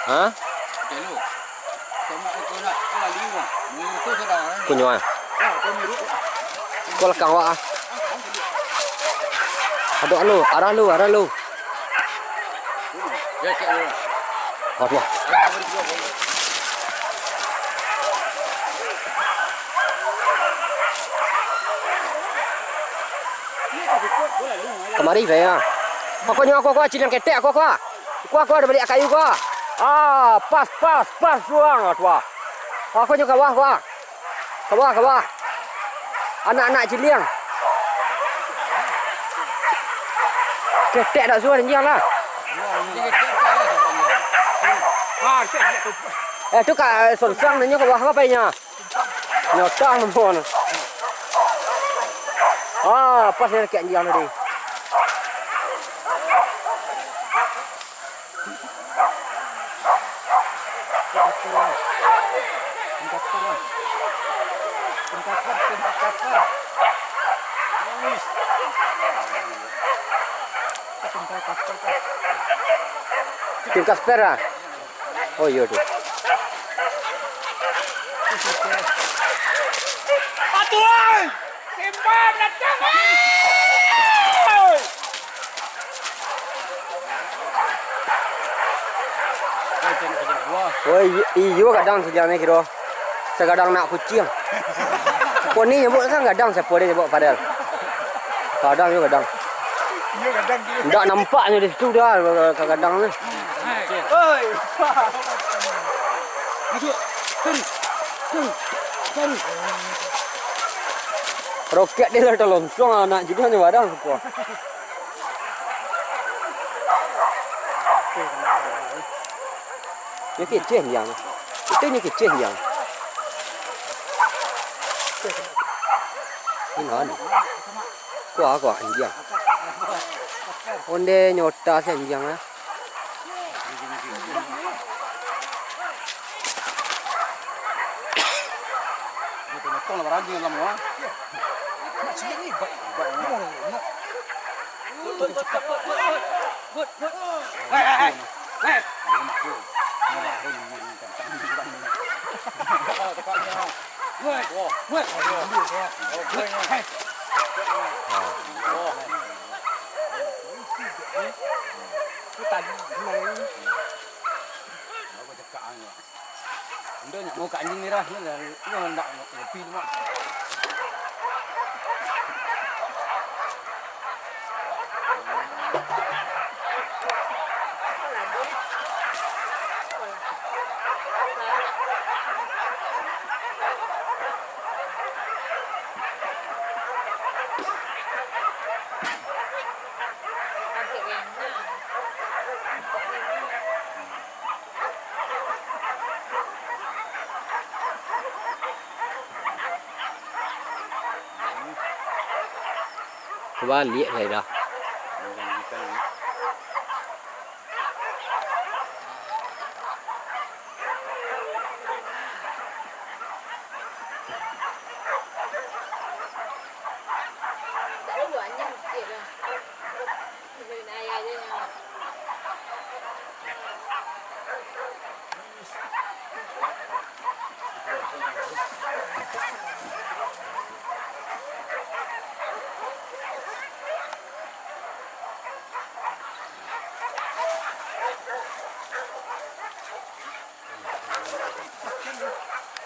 Hả? Kunyo ah. Kau lekang wak ah. Arah lu. Waduh. Kemari về à? Kau nyawa kau cilang ketek kau ada balik kayu kau. Ah, pas ruang tua. Kau nyawa kau. Anak-anak cilang. Ketek dah suruh dia lah. Tu kat Sonsang ni kau apa nya? Nyotang pun. Pas dia kat dia tadi. Tim Kasper ah. Oh iya tu. Patuan! Timbang datang! Oi, iyo kadang sejam ni kira. Sekadang nak kucing. Kau ni nyebut kan kadang siapa dia nyebut padahal. Kadang juga kadang. Iyo kadang kira. Tak nampaknya di situ dah kadang ni. Oi. Cari. Roket dia dah longsong anak juga ni wadang semua. Ni kecil yang. Itu ni kecil yang. Ini mana? Kuah anjing. Onde nyota si anjing ah. Kau nak rajin dalam wah. Macam ni baik. Good. Hey. Mau ke anjing merah ni lah, ni nak kopi ni mak. Balik saya dah.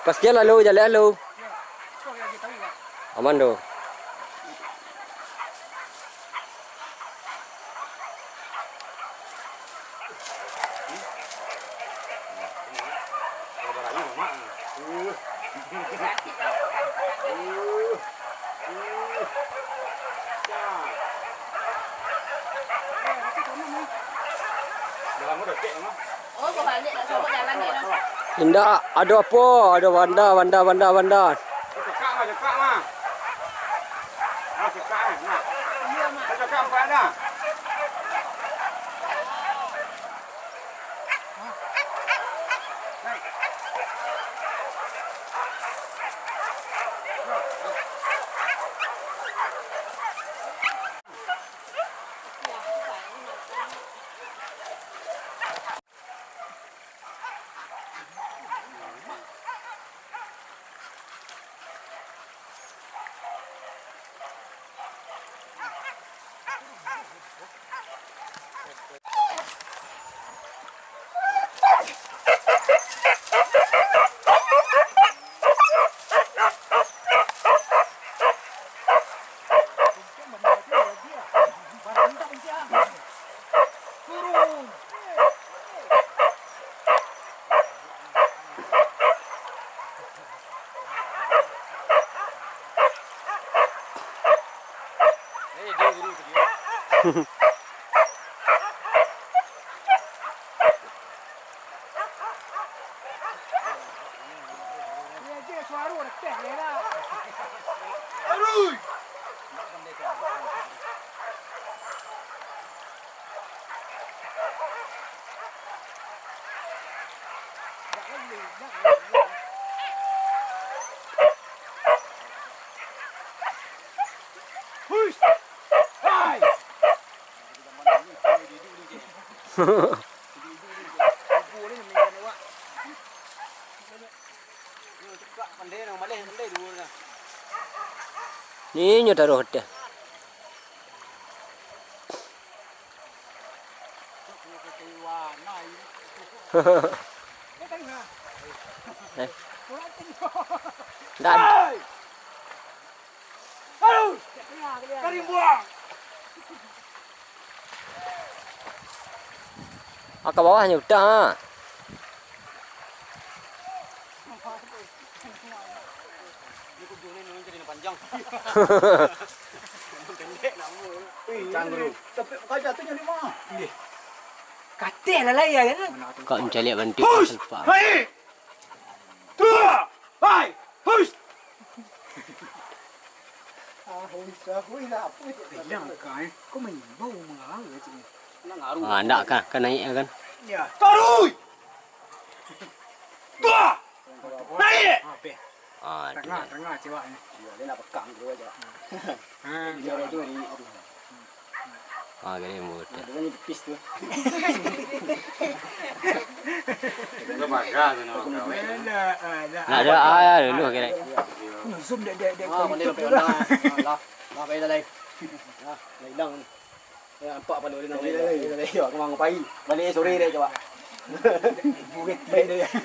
Pas jalan lalu. Aman tu. Oh, balik nak cuba jalan ni dah. Indah, ada apa? Ada Wanda. Cekak mah. Cekak nah. Iya, Mak. Cekak apa ada? Ni nyo taruh dah. Dan Karim buang. ke bawahnya udah. Ha. Katil lah ya kan? Kau mencari bantu selpa. Hai! Tua! Hai! Hush! Ah, nak kan naik kan? Taruh! Tua! Naik! Ah, Tengah cewek ni. Dia nak pekang dulu aja. Ha. Dia tu ni. gede mulut. Dia ni pis tu. Ada Nak ada air dulu kira. zoom dek Ah, boleh lepas dah. Lah, lah baik dah lain. Ah, lain dah. Ya, nampak pada orang lain. Ya, kau ngapai. Balik sore dia coba.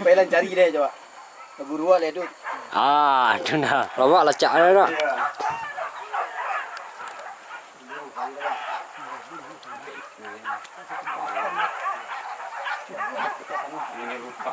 Baiklah cari dia coba. Guru le tu. Ah, tu dah. Lama lacak dah nak. Ini lupa.